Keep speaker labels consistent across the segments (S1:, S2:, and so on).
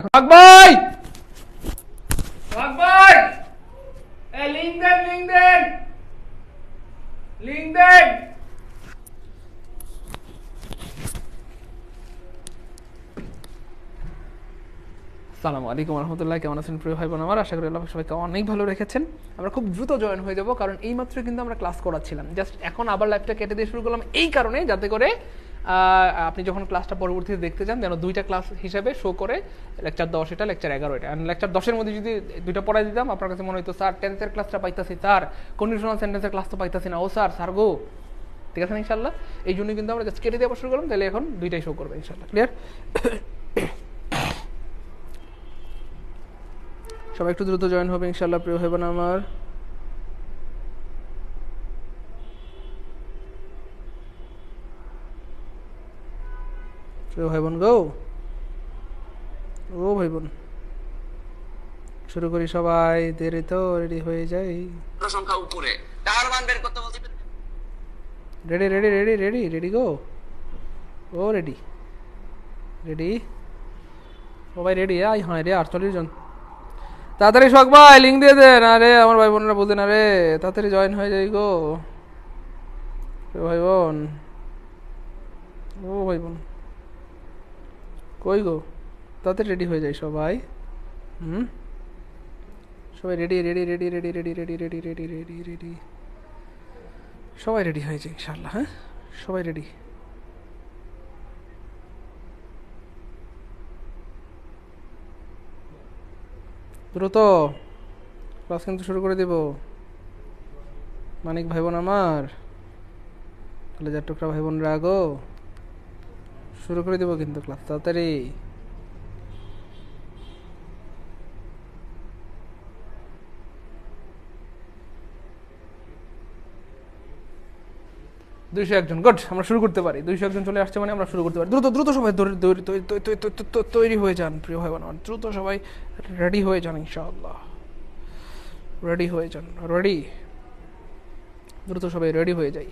S1: সোহাগ ভাই, সোহাগ ভাই, লিঙ্ক দেন, লিঙ্ক দেন, লিঙ্ক দেন। আসসালামু আলাইকুম রহমতুল্লাহ, কেমন আছেন প্রিয় ভাই বোন আমার? আশা করি আল্লাহ সবাইকে অনেক ভালো রেখেছেন। আমরা খুব দ্রুত জয়েন হয়ে যাব, কারণ এইমাত্র কিন্তু আমরা ক্লাস করাচ্ছিলাম। জাস্ট এখন আবার লাইভটা কেটে দিয়ে শুরু করলাম এই কারণে, যাতে করে আপনি যখন ক্লাসটা পরবর্তীতে দেখতে চান যেন দুইটা ক্লাস হিসেবে শো করে, লেকচার 10 এটা, লেকচার 11 এটা। আর লেকচার 10-এর মধ্যে যদি দুইটা পড়াই দিতাম, আপনার কাছে মনে হতো স্যার টেন্সের ক্লাসটা পাইতাছি, স্যার কন্ডিশনাল সেন্টেন্সের ক্লাস তো পাইতাছি না, ও স্যার স্যার গো। ঠিক আছে না ইনশাল্লাহ? এই জন্যই কিন্তু আমরা জাস্ট কেটে দিয়ে আবার শুরু করলাম, তাহলে এখন দুইটাই শো করবে ইনশাল্লাহ। ক্লিয়ার? সবাই একটু দ্রুত জয়েন হবে ইনশাল্লাহ প্রিয় ভাই বোন আমার। প্রিয় ভাই বোন গো, ও ভাই বোন, শুরু করি সবাই, দেরি তো রেডি হয়ে যাই।
S2: সংখ্যা উপরে তার মান বের করতে বলছি।
S1: Ready ready ready ready ready go, ও রেডি রেডি সবাই রেডি। হ্যাঁ রে 48 জন, তাড়াতাড়ি শখ ভাই লিঙ্ক দিয়ে দেন। আরে আমার ভাই বোনরা বলতে না রে, তাড়াতাড়ি জয়েন হয়ে যাই গো ভাই বোন, ও ভাই বোন কই গো, তাড়াতাড়ি রেডি হয়ে যাই সবাই। সবাই ready ready ready ready ready ready ready ready ready ready সবাই রেডি হয়ে যায় ইনশাল্লাহ। হ্যাঁ সবাই রেডি। দ্রুত ক্লাস কিন্তু শুরু করে দেব মানিক ভাই বোন আমার, কলেজের টুকরা ভাই বোনরা গো, শুরু করে দেবো কিন্তু ক্লাস তাড়াতাড়ি। দুইশো একজন, গুড, আমরা শুরু করতে পারি। 201 জন চলে আসছে মানে আমরা শুরু করতে পারি। দ্রুত দ্রুত সবাই তৈরি হয়ে যান প্রিয় ভাই বোন, দ্রুত সবাই রেডি হয়ে যান ইনশাআল্লাহ, রেডি হয়ে যান, রেডি, দ্রুত সবাই রেডি হয়ে যাই,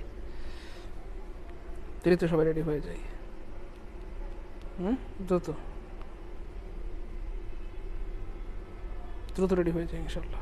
S1: দ্রুত সবাই রেডি হয়ে যাই। দ্রুত দ্রুত রেডি হয়ে যায় ইনশাআল্লাহ।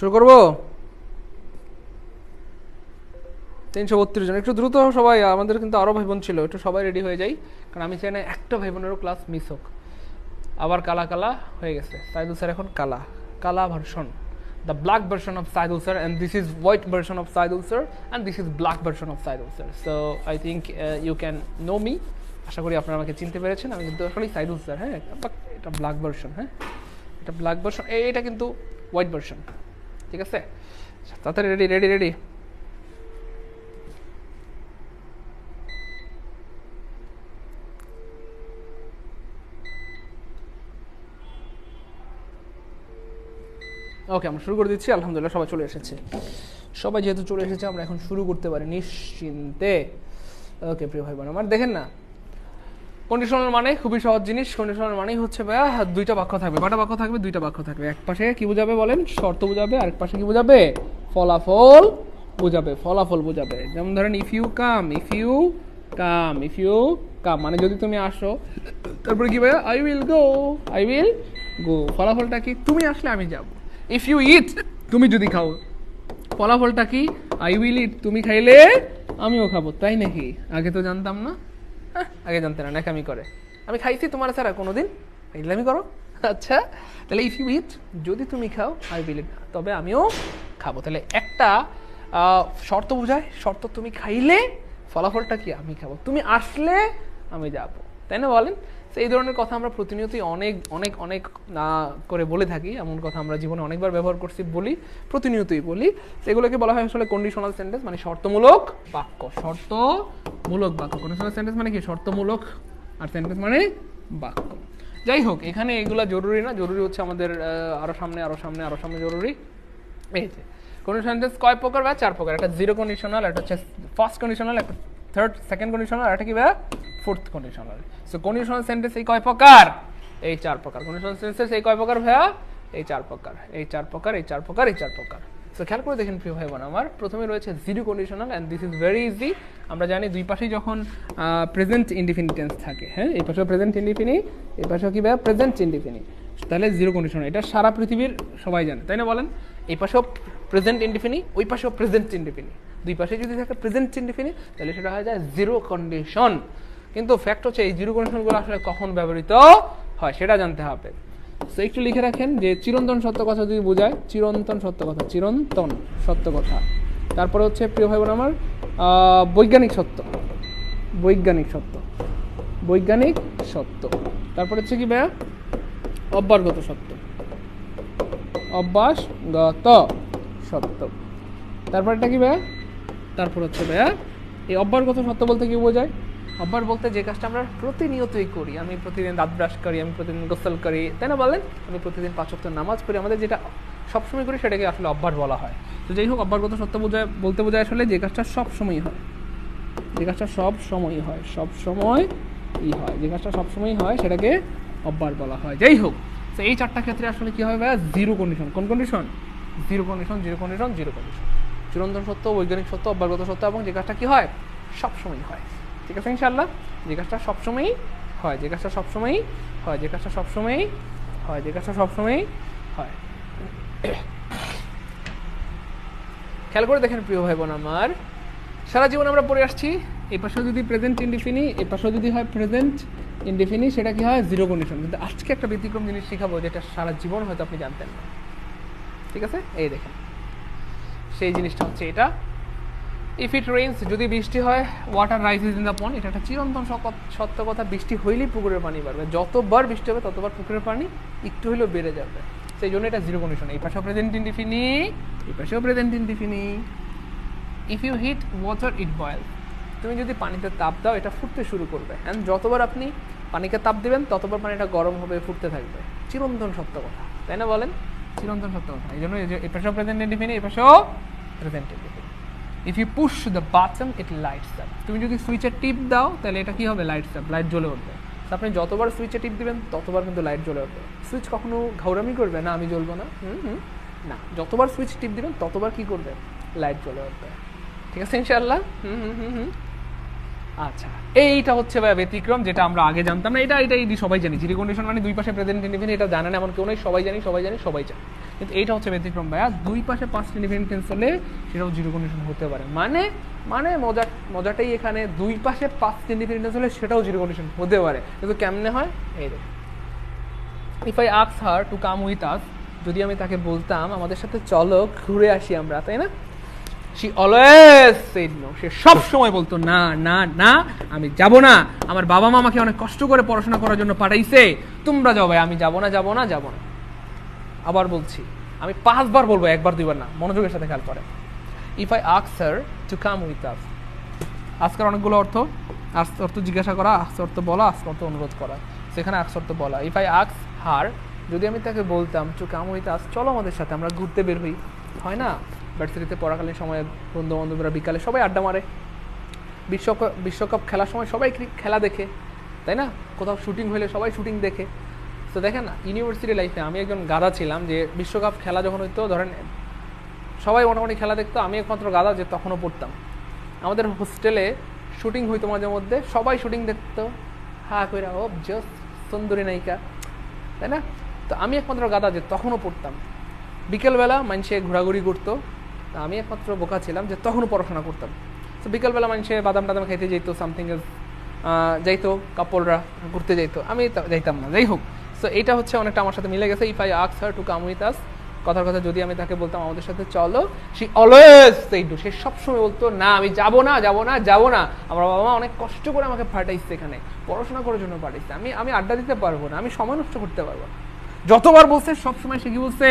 S1: শুরু করবো। 332 জন, একটু দ্রুত সবাই, আমাদের কিন্তু আরো ভাই বোন ছিল, একটু সবাই রেডি হয়ে যাই, কারণ আমি চাই না একটা ভাই বোনেরও ক্লাস মিস হোক। আবার কালা কালা হয়ে গেছে, সাইদুল স্যার এখন কালা, কালা version, the black version of Saidul sir, and this is white version of Saidul sir, and this is black version of Saidul sir. So I think you can know me. আশা করি আপনারা আমাকে চিনতে পেরেছেন। আমি কিন্তু আসলে সাইদুল স্যার, হ্যাঁ, but এটা ব্ল্যাক ভার্সন, হ্যাঁ এটা ব্ল্যাক ভার্সন, এটা কিন্তু হোয়াইট ভার্সন। ঠিক আছে, তাড়াতাড়ি রেডি রেডি রেডি। ওকে, আমরা শুরু করে দিচ্ছি। আলহামদুলিল্লাহ সবাই চলে এসেছে, সবাই যেহেতু চলে এসেছে আমরা এখন শুরু করতে পারি নিশ্চিন্তে। ওকে প্রিয় ভাই বোন আমার, দেখেন না, কন্ডিশনাল মানে খুবই সহজ জিনিস। কন্ডিশনাল মানেই হচ্ছে ভাইয়া দুইটা বাক্য থাকবে, কয়টা বাক্য থাকবে? দুইটা বাক্য থাকবে। এক পাশে কি বোঝাবে বলেন? শর্ত বোঝাবে, আরেক পাশে কি বোঝাবে? ফলাফল বোঝাবে, ফলাফল বোঝাবে। যেমন ধরেন if you come, if you come, if you come মানে যদি তুমি আসো, তারপরে কি ভাইয়া? I will go, I will go. ফলাফলটা কি? তুমি আসলে আমি যাব। ইফ ইউ ইট, তুমি যদি খাও, ফলাফলটা কি? আই উইল ইট, তুমি খাইলে আমিও খাবো। তাই নাকি? আগে তো জানতাম না, আগে জানতে না, নাকি আমি করে আমি খাইছি তোমার ছাড়া কোনোদিন, আমি করো। আচ্ছা, তাহলে ইফ ইউ ইট, যদি তুমি খাও, আই উইল ইট, তবে আমিও খাবো। তাহলে একটা শর্ত বোঝায়, শর্ত তুমি খাইলে, ফলাফলটা কি? আমি খাবো, তুমি আসলে আমি যাবো, তাই না বলেন? তো এই ধরনের কথা আমরা প্রতিনিয়তই অনেক অনেক অনেক না করে বলে থাকি, এমন কথা আমরা জীবনে অনেকবার ব্যবহার করছি, বলি, প্রতিনিয়তই বলি। তো এগুলোকে বলা হয় আসলে কন্ডিশনাল সেন্টেন্স, মানে শর্তমূলক বাক্য। শর্তমূলক বাক্য, কন্ডিশনাল সেন্টেন্স মানে কি? শর্তমূলক, আর সেন্টেন্স মানে বাক্য। যাই হোক, এখানে এগুলো জরুরি না, জরুরি হচ্ছে আমাদের আরো সামনে আরো সামনে আরো সামনে জরুরি। এই যে কন্ডিশনাল সেন্টেন্স কয় প্রকার বা 4 প্রকার। একটা জিরো কন্ডিশনাল, একটা হচ্ছে ফার্স্ট কন্ডিশনাল, একটা সেকেন্ড কন্ডিশনাল, আর একটা কি বা fourth conditional. So conditional sentence এই কয় প্রকার? এই 4 প্রকার। কন্ডিশনাল সেন্টেন্স এই কয় প্রকার ভাইয়া? এই 4 প্রকার, এই 4 প্রকার, এই 4 প্রকার, এই 4 প্রকার। সো খেয়াল করে দেখেন প্রিয় ভাই বোন আমার, প্রথমে রয়েছে zero conditional, and this is very easy. আমরা জানি দুই পাশেই যখন প্রেজেন্ট ইনডিফিনিট টেন্স থাকে, হ্যাঁ, এই পাশেও প্রেজেন্ট ইনডিফিনিট, এই পাশেও কি ভাইয়া? প্রেজেন্ট ইনডিফিনিট, তাহলে জিরো কন্ডিশনাল। এটা সারা পৃথিবীর সবাই জানে, তাই না? বলেন, এই পাশেও প্রেজেন্ট ইনডিফিনিট, ওই পাশেও প্রেজেন্ট ইনডিফিনিট, দুই পাশে যদি থাকে প্রেজেন্ট ইনডিফিনিট, তাহলে সেটা হয়ে যায় জিরো কন্ডিশন। কিন্তু ফ্যাক্ট হচ্ছে এই জিরো কন্ডিশনগুলো আসলে কখন ব্যবহৃত হয় সেটা জানতে হবে। সো একটু লিখে রাখেন যে চিরন্তন সত্য কথা যদি বোঝায়, চিরন্তন সত্য কথা, চিরন্তন সত্য কথা। তারপরে হচ্ছে প্রিয় ভাই বোন আমার বৈজ্ঞানিক সত্য, বৈজ্ঞানিক সত্য, বৈজ্ঞানিক সত্য। তারপরে হচ্ছে কি ভাইয়া? অভ্যাসগত সত্য, অভ্যাসগত সত্য। তারপর এটা কি ভাইয়া? তারপর হচ্ছে ভাইয়া এই অভ্যাসগত সত্য বলতে কি বোঝায়? অভ্যাস বলতে যে কাজটা আমরা প্রতিনিয়তই করি, আমি প্রতিদিন দাঁত ব্রাশ করি, আমি প্রতিদিন গোসল করি, তাই না? বলেন, আমি প্রতিদিন 5 ওয়াক্ত নামাজ পড়ি, আমাদের যেটা সবসময় করি সেটাকে আসলে অভ্যাস বলা হয়। তো যাই হোক, অভ্যাসগত সত্য বলতে বোঝায় আসলে যে কাজটা সবসময় হয়, যে কাজটা সবসময় হয়, সবসময়ই হয়, যে কাজটা সবসময় হয় সেটাকে অভ্যাস বলা হয়। যাই হোক, তো এই 4টা ক্ষেত্রে আসলে কি হয় ভাইয়া? Zero condition. কোন condition? Zero condition, zero condition, zero condition. চিরন্তন সত্য, বৈজ্ঞানিক সত্য, অভ্যাসগত সত্য, এবং যে কাজটা কি হয়? সবসময় হয়। ঠিক আছে ইনশাআল্লাহ? যে কাজটা সবসময়ই হয়, যে কাজটা সবসময়ই হয়, যে কাজটা সবসময়ই হয়, যে কাজটা সবসময়ই হয়। খেয়াল করে দেখেন প্রিয় ভাই বোন আমার, সারা জীবন আমরা পড়ে আসছি এই পাশেও যদি প্রেজেন্ট ইনডিফিনি, এই পাশেও যদি হয় প্রেজেন্ট ইনডিফিনি, সেটা কি হয়? Zero condition. কিন্তু আজকে একটা ব্যতিক্রম জিনিস শেখাবো যেটা সারা জীবন হয়তো আপনি জানতেন না। ঠিক আছে, এই দেখেন, সেই জিনিসটা হচ্ছে এটা। ইফ ইট রেইনস, যদি বৃষ্টি হয়, water rises in the pond, এটা একটা চিরন্তন সত্য কথা। বৃষ্টি হইলেই পুকুরের পানি বাড়বে, যতবার বৃষ্টি হবে ততবার পুকুরের পানি একটু হলেও বেড়ে যাবে। সেই জন্য এটা জিরো কন্ডিশন। এই পাশেও প্রেজেন্ট ইনডিফিনি, এই পাশেও present indefinite. If you hit water it boil, তুমি যদি পানিতে তাপ দাও এটা ফুটতে শুরু করবে, অ্যান্ড যতবার আপনি পানিকে তাপ দেবেন ততবার পানিটা গরম হবে, ফুটতে থাকবে। চিরন্তন সত্য কথা, তাই না? বলেন, চিরন্তন সত্য কথা। এই জন্য এই পাশেও প্রেজেন্ট ইনডিফিনি, এই পাশেও present indefinite. If you push the button it lights up, তুমি যদি সুইচে টিপ দাও তাহলে এটা কি হবে? লাইটস আপ, লাইট জ্বলে উঠবে। আপনি যতবার সুইচে টিপ দিবেন ততবার কিন্তু লাইট জ্বলে উঠবে। সুইচ কখনো ঘাউরামি করবে না, আমি জ্বলবো না, না, যতবার সুইচ টিপ দিবেন ততবার কি করবে? লাইট জ্বলে উঠবে। ঠিক আছে ইনশাআল্লাহ? আচ্ছা, এইটা হচ্ছে ভাই ব্যতিক্রম, যেটা আমরা আগে জানতাম না। এটা সবাই জানি, জিরো কন্ডিশন মানে দুই পাশে প্রেজেন্ট ইনডিফিনিট, এটা জানেন এমন কেউ নেই, সবাই জানি, সবাই জানি, সবাই জানে। কিন্তু এইটা হচ্ছে ব্যতিক্রম ভাইয়া, দুই পাশে পাস্ট ইনডিফিনিট টেন্স হলে সেটাও জিরো কন্ডিশন হতে পারে। মানে মানে মজাটাই এখানে, দুই পাশে পাস্ট ইনডিফিনিট টেন্স হলে সেটাও জিরো কন্ডিশন হতে পারে। কিন্তু কেমনে হয়? এই দেখ, if I ask her to come with us, যদি আমি তাকে বলতাম আমাদের সাথে চলো ঘুরে আসি আমরা, তাই না? she always said no, সে সব সময় বলতো না না না, আমি যাব না, আমার বাবা মা আমাকে অনেক কষ্ট করে পড়াশোনা করার জন্য পাঠাইছে, তোমরা যাও ভাই, আমি যাব না, যাব না, যাব না। আবার বলছি, আমি 5 বার বলবো, 1 বার 2 বার না, মনোযোগের সাথে খেয়াল করে। If I ask her to come with us, আজকের অনেকগুলো অর্থ, আস্ক অর্থ জিজ্ঞাসা করা, আস্ক অর্থ বলা, আস্ক অর্থ অনুরোধ করা, সেখানে আস্ক অর্থ বলা। ইফ আই আস্ক হার, যদি আমি তাকে বলতাম টু কাম উইথ আস, চলো আমাদের সাথে আমরা ঘুরতে বের হই, হয় না? ভার্সিটিতে পড়াকালীন সময়ে বন্ধু বান্ধবরা বিকালে সবাই আড্ডা মারে, বিশ্বকাপ খেলার সময় সবাই খেলা দেখে, তাই না? কোথাও শুটিং হলে সবাই শুটিং দেখে। তো দেখেন না, ইউনিভার্সিটি লাইফে আমি একজন গাধা ছিলাম, যে বিশ্বকাপ খেলা যখন হইতো, ধরেন সবাই মোটামুটি খেলা দেখতো, আমি একমাত্র গাধা যে তখনও পড়তাম। আমাদের হোস্টেলে শুটিং হইতো মাঝে মধ্যে, সবাই শুটিং দেখতো, হা কইরা, ও জাস্ট সুন্দরী নায়িকা, তাই না? তো আমি একমাত্র গাধা যে তখনও পড়তাম। বিকেলবেলা মানুষে ঘোরাঘুরি করতো, আমি একমাত্র বোকা ছিলাম যে তখনও পড়াশোনা করতাম। তো বিকেলবেলা মানুষে বাদাম টাদাম খাইতে যেত, সামথিং এজ যাইতো, কাপড়রা ঘুরতে যাইতো, আমি যাইতাম না। যাই হোক, সো এইটা হচ্ছে অনেকটা আমার সাথে মিলে গেছে। If I ask her to come with us, কথার কথা যদি আমি তাকে বলতাম আমাদের সাথে চলো, সে অলওয়েজ সেই ডু, সে সবসময় বলতো না আমি যাবো না যাবো না যাবো না। আমার বাবা মা অনেক কষ্ট করে আমাকে পাঠাইছে এখানে, পড়াশোনা করার জন্য পাঠাইছে, আমি আড্ডা দিতে পারবো না, আমি সময় নষ্ট করতে পারবো না। যতবার বলছে সবসময় সে কি বলছে,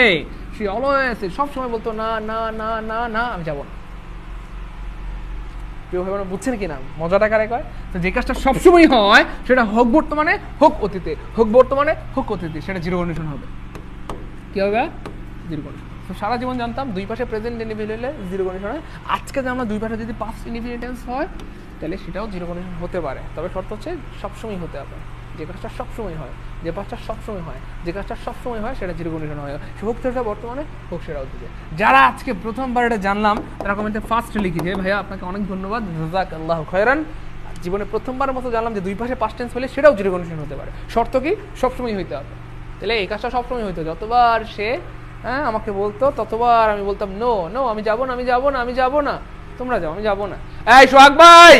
S1: সে অলওয়েজ সবসময় বলতো না না না না না আমি যাবো না। প্রিয় ভাই বোনেরা বুঝছেন কিনা মজাটা কারে কয়? তো যে কাজটা সবসময় হয় সেটা হোক বর্তমানে হোক অতীতে, হোক বর্তমানে হোক অতীতে, সেটা জিরো কন্ডিশন হবে। কি হবে? Zero condition. তো সারা জীবন জানতাম দুই পাশে প্রেজেন্ট ইনডিফিনিট হলে জিরো কন্ডিশন হয়। আজকে যে আমরা দুই পাশে যদি পাস্ট ইনডিফিনিট টেন্স হয় তাহলে সেটাও জিরো কন্ডিশন হতে পারে, তবে শর্ত হচ্ছে সবসময় হতে হবে। যে কাজটা সবসময় হয়, যে কাজটা সবসময় হয়, যে কাজটা সবসময় হয় সেটা জিরো কন্ডিশন হয়, হোক সেটা বর্তমানে হোক সেটা অতীতে। যারা আজকে প্রথমবার এটা জানলাম তারা কমেন্টে ফার্স্ট লিখি যে ভাইয়া আপনাকে অনেক ধন্যবাদ, জাযাকাল্লাহু খায়রান। জীবনে প্রথমবারের মতো জানলাম যে দুই পাশে পাস্ট টেন্স হলে সেটাও জিরো কন্ডিশন হতে পারে, শর্ত কি সবসময় হইতে হবে। তাহলে এই কাজটা সবসময় হইতো, যতবার সে আমাকে বলতো ততবার আমি বলতাম নো নো আমি যাবো না আমি যাবো না আমি যাবো না, তোমরা যাও আমি যাবো না। এই সোহাগ ভাই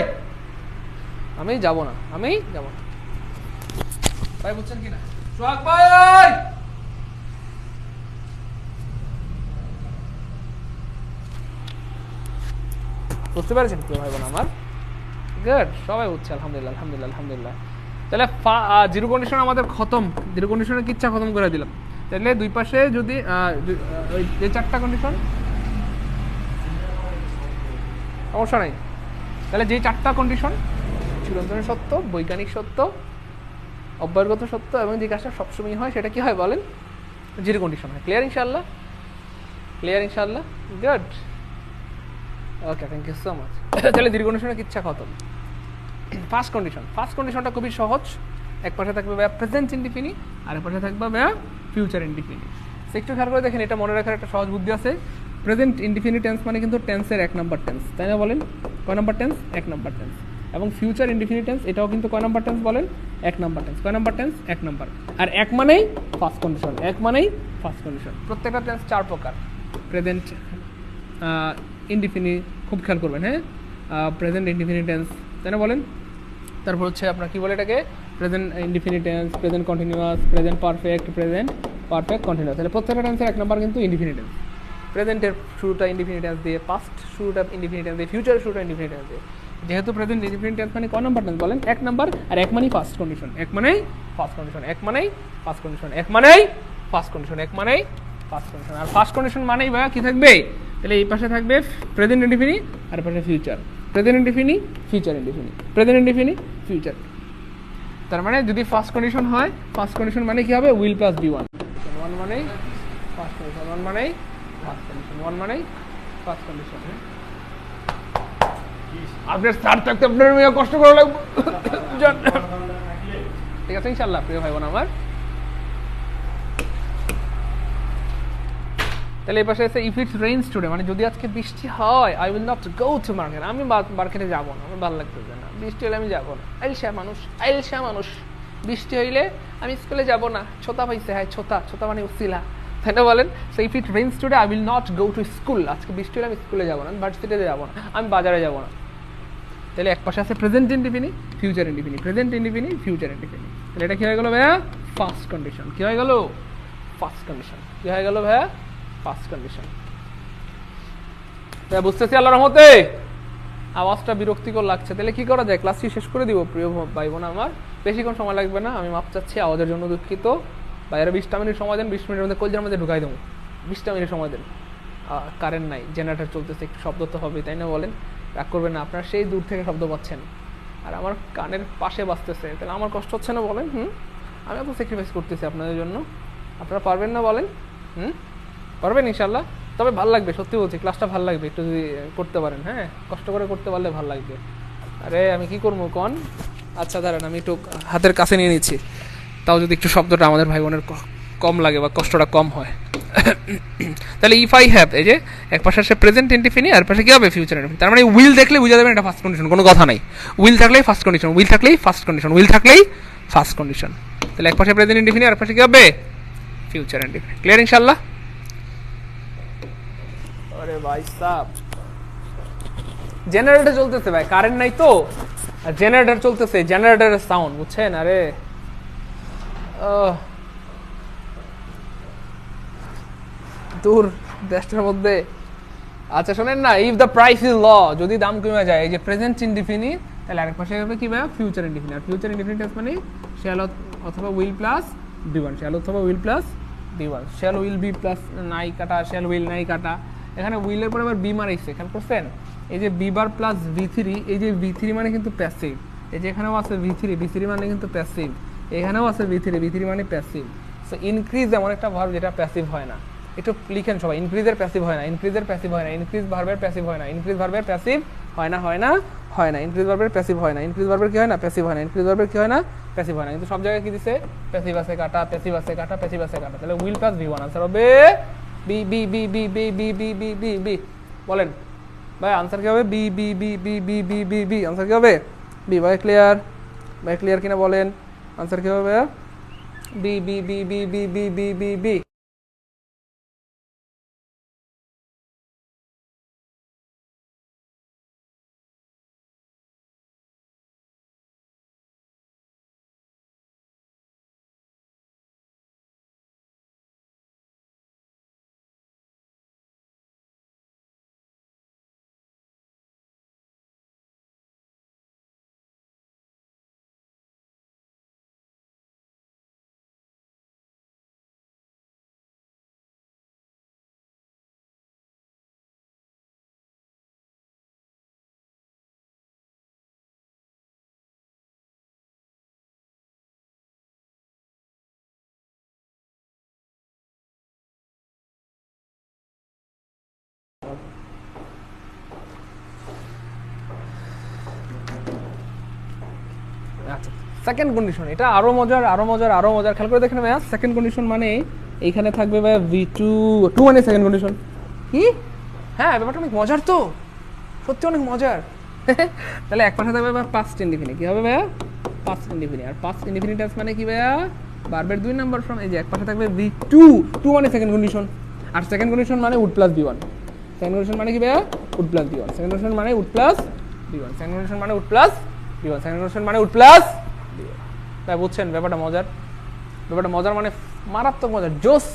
S1: আমি যাবো না আমি যাবো না। ভাই বুঝছেন কিনা? সোহাগ ভাই বুঝতে পারছেন কি ভাই বোন আমার? গুড, সবাই বুঝছে আলহামদুলিল্লাহ আলহামদুলিল্লাহ আলহামদুলিল্লাহ। তাহলে জিরো কন্ডিশন আমাদের খতম, জিরো কন্ডিশনের কিচ্ছা খতম করে দিলাম। তাহলে দুই পাশে যদি যে চারটা কন্ডিশন সমস্যা নাই, তাহলে যে চারটা কন্ডিশন চিরন্তনের সত্য, বৈজ্ঞানিক সত্য, অব্যয়গত সত্য এবং যে কাজটা সবসময় হয় সেটা কি হয় বলেন? জিরো কন্ডিশন হয়। ক্লিয়ার ইনশাআল্লাহ? ক্লিয়ার ইনশাআল্লাহ? Good, okay, thank you so much. তাহলে জিরো কন্ডিশনের কিচ্ছা খতম। ফার্স্ট কন্ডিশন, ফার্স্ট কন্ডিশনটা খুবই সহজ। এক পাশে থাকবে ভাইয়া প্রেজেন্ট ইনডিফিনিট আর এক পাশে থাকবে ভাইয়া ফিউচার ইনডিফিনিট। একটু খেয়াল করে দেখেন, এটা মনে রাখার একটা সহজ বুদ্ধি আছে। প্রেজেন্ট ইনডিফিনিট টেন্স মানে কিন্তু টেন্সের এক নাম্বার টেন্স, তাই না বলেন? কয় নাম্বার টেন্স? এক নাম্বার টেন্স। এবং ফিউচার ইনডিফিনিট টেন্স এটাও কিন্তু কয় নাম্বার টেন্স বলেন? এক নাম্বার টেন্স। কয় নাম্বার টেন্স? এক নাম্বার। আর এক মানেই ফার্স্ট কন্ডিশন, এক মানেই ফার্স্ট কন্ডিশন। প্রত্যেকটা টেন্স চার প্রকার। প্রেজেন্ট ইনডিফিনিট খুব খেয়াল করবেন, হ্যাঁ, প্রেজেন্ট ইনডিফিনিট টেন্স, তাই না বলেন? তারপর হচ্ছে আপনার কি বলে এটাকে, present indefinite tense, present continuous, present perfect, present perfect continuous. তাহলে প্রত্যেকটা টেন্সের এক নাম্বার কিন্তু ইনডিফিনিট টেন্স। প্রেজেন্টের শুরুটা ইনডিফিনিট টেন্স দিয়ে, পাস্ট শুরুটা ইনডিফিনিট টেন্স দিয়ে, ফিউচারের শুরুটা ইনডিফিনিট টেন্স দিয়ে। যেহেতু প্রেজেন্ট ইনডিফিনিট টেন্স মানে কয় নাম্বার টেন্স বলেন? এক নাম্বার। আর এক মানেই ফার্স্ট কন্ডিশন, এক মানেই ফার্স্ট কন্ডিশন, এক মানেই ফার্স্ট কন্ডিশন, এক মানেই ফার্স্ট কন্ডিশন, এক মানেই ফার্স্ট কন্ডিশন। আর ফার্স্ট কন্ডিশন মানেই ভাইয়া কি থাকবে? তাহলে এই পাশে থাকবে প্রেজেন্ট ইনডিফিনিট আর পাশে future. Present indefinite, future indefinite, present indefinite, future. তার মানে যদি ফার্স্ট কন্ডিশন হয়, ফার্স্ট কন্ডিশন মানে কি হবে? Will plus V one. One মানেই ফার্স্ট কন্ডিশন, ওয়ান মানেই ফার্স্ট কন্ডিশন, ওয়ান মানেই ফার্স্ট কন্ডিশন। আপনার স্টার্ট থাকতে আপনার মেয়ে কষ্ট করা লাগবে, ঠিক আছে ইনশাআল্লাহ প্রিয় ভাই বোন আমার। তাহলে এই পাশে আছে ইফ ইটস রেইনস টুডে, মানে যদি আজকে বৃষ্টি হয়, I will not go to market, আমি মার্কেটে যাবো না, আমার ভালো লাগতেছে না, বৃষ্টি হলে আমি যাবো না। আইলসা মানুষ, বৃষ্টি হইলে আমি স্কুলে যাব না, ছোতা পাইছে, হ্যাঁ ছোতা মানে উসিলা, তাই না বলেন? So if it rains today I will not go to school, আজকে বৃষ্টি হলে আমি স্কুলে যাবো না, আমি ভার্সিটিতে যাবো না, আমি বাজারে যাবো না। তাহলে এক পাশে আছে present indefinite, future indefinite, present indefinite, future indefinite. তাহলে এটা কি হয়ে গেল ভাইয়া? First condition. কি হয়ে গেল? First condition. কি হয়ে গেল ভাইয়া? First condition. ভাইয়া বুঝতেছি আল্লাহর রহমতে? আওয়াজটা বিরক্তিকর লাগছে, তাহলে কি করা যায়? ক্লাসটি শেষ করে দিব প্রিয় ভাই বোন আমার, বেশিক্ষণ সময় লাগবে না, আমি মাপ চাচ্ছি, আওয়াজের জন্য দুঃখিত। ভাইয়ারা 20টা মিনিট সময় দেন, 20 মিনিটের মধ্যে কলজার মধ্যে ঢুকাই দেবো, 20টা মিনিট সময় দেন। কারেন্ট নাই, জেনারেটর চলতেছে, একটু শব্দ তো হবে, তাই না বলেন? রাগ করবেন না, আপনারা সেই দূর থেকে শব্দ পাচ্ছেন আর আমার কানের পাশে বাজতেছে, তাহলে আমার কষ্ট হচ্ছে না বলেন? আমি এত স্যাক্রিফাইস করতেছি আপনাদের জন্য, আপনারা পারবেন না বলেন? পারবেন ইনশাল্লাহ? তবে ভালো লাগবে, সত্যি বলছি, ক্লাসটা ভালো লাগবে একটু যদি করতে পারেন, হ্যাঁ, কষ্ট করে করতে পারলে ভালো লাগবে। আরে আমি কি করবো কন? আচ্ছা দাঁড়ান, আমি একটু হাতের কাছে নিয়ে নিচ্ছি, তাও যদি একটু শব্দটা আমাদের ভাই বোনের কম লাগে বা কষ্টটা কম হয়। তাহলে ইফ আই হ্যাভ, এই যে এক পাশে আসে প্রেজেন্ট ইনডিফিনিট আর পাশে কি হবে? Future indefinite. তার মানে উইল দেখলে বুঝা যাবেন এটা ফার্স্ট কন্ডিশন, কোনো কথা নাই। উইল থাকলেই ফার্স্ট কন্ডিশন, উইল থাকলেই ফার্স্ট কন্ডিশন, উইল থাকলেই ফার্স্ট কন্ডিশন। তাহলে এক পাশে প্রেজেন্ট ইনডিফিনিট আর পাশে কি হবে? Future indefinite. ক্লিয়ার ইনশাআল্লাহ? আরে ভাই সাব, জেনারেটর চলতেছে ভাই, কারেন্ট নাই তো, আর জেনারেটর চলতেছে, জেনারেটরের সাউন্ড বুঝছেন? আরে তোর দেশটার মধ্যে। আচ্ছা শোনেন না, if the price is law, যদি দাম কমে যায়, এই যে প্রেজেন্ট ইনডিফিনিট, তাহলে আরেক পাশে হবে কি ভাই ফিউচার ইনডিফিনিট। আর ফিউচার ইনডিফিনিট মানে শ্যাল অথবা উইল প্লাস বি1, শ্যাল অথবা will plus B one, shall will be plus নাই কাটা, শ্যাল উইল নাই কাটা। এখানে উইলের পরে আবার বি মারাইছে, খেয়াল করছেন? এই যে বি বার প্লাস ভি3, এই যে ভি3 মানে কিন্তু প্যাসিভ, এই যে এখানেও আছে ভি3 মানে কিন্তু প্যাসিভ, এখানেও আছে ভি3 মানে প্যাসিভ। সো ইনক্রিজ এমন একটা ভার্ব যেটা প্যাসিভ হয় না। একটু লিখেন সবাই, ইনক্রিজের প্যাসিভ হয় না, ইনক্রিজের প্যাসিভ হয় না, ইনক্রিজ ভার্বের প্যাসিভ হয় না, ইনক্রিজ ভার্বের প্যাসিভ হয় না, হয় না, হয় না, ইনক্রিজ ভার্বের প্যাসিভ হয় না, ইনক্রিজ ভার্বের কি হয় না, প্যাসিভ হয় না, ইনক্রিজ ভার্বের কি হয় না, প্যাসিভ হয় না। কিন্তু সব জায়গায় কি দিছে? প্যাসিভ আছে কাটা, প্যাসিভ আছে কাটা, প্যাসিভ আছে কাটা। তাহলে উইল প্লাস বি1 আনসার হবে B B B B B B B B B B. বলেন ভাই আনসার কি হবে? B B B B B B B B. Answer কি হবে? বি। ভাই ক্লিয়ার? ভাই ক্লিয়ার কিনা বলেন? আনসার কি হবে? B B B B B B B B B. আচ্ছা সেকেন্ড কন্ডিশন, এটা আরো মজার, আরো মজার, আরো মজার। খেয়াল করে দেখেন ভাইয়া, সেকেন্ড কন্ডিশন মানে এইখানে থাকবে ভাইয়া ভি2 মানে সেকেন্ড কন্ডিশন কি? হ্যাঁ ব্যাপারটা অনেক মজার তো, সত্যি অনেক মজার। তাহলে এক পাশে থাকবে ভাইয়া পাস্ট ইনডিফিনিট, কি হবে ভাইয়া? Past indefinite. আর পাস্ট ইনডিফিনিট মানে কি ভাইয়া? ভার্বের 2 নাম্বার ফর্ম। এই যে এক পাশে থাকবে ভি2 মানে সেকেন্ড কন্ডিশন, আর সেকেন্ড কন্ডিশন মানে উড প্লাস বি1। সেকেন্ড কন্ডিশন মানে কি ভাইয়া? উড প্লাস বি1। সেকেন্ড কন্ডিশন মানে উড প্লাস বি1। সেকেন্ড কন্ডিশন মানে উড প্লাস বি1। সেকেন্ড কন্ডিশন মানে উড প্লাস বি1। তাই বুঝছেন ব্যাপারটা মজার? ব্যাপারটা মজার মানে মারাত্মক মজার, জোস।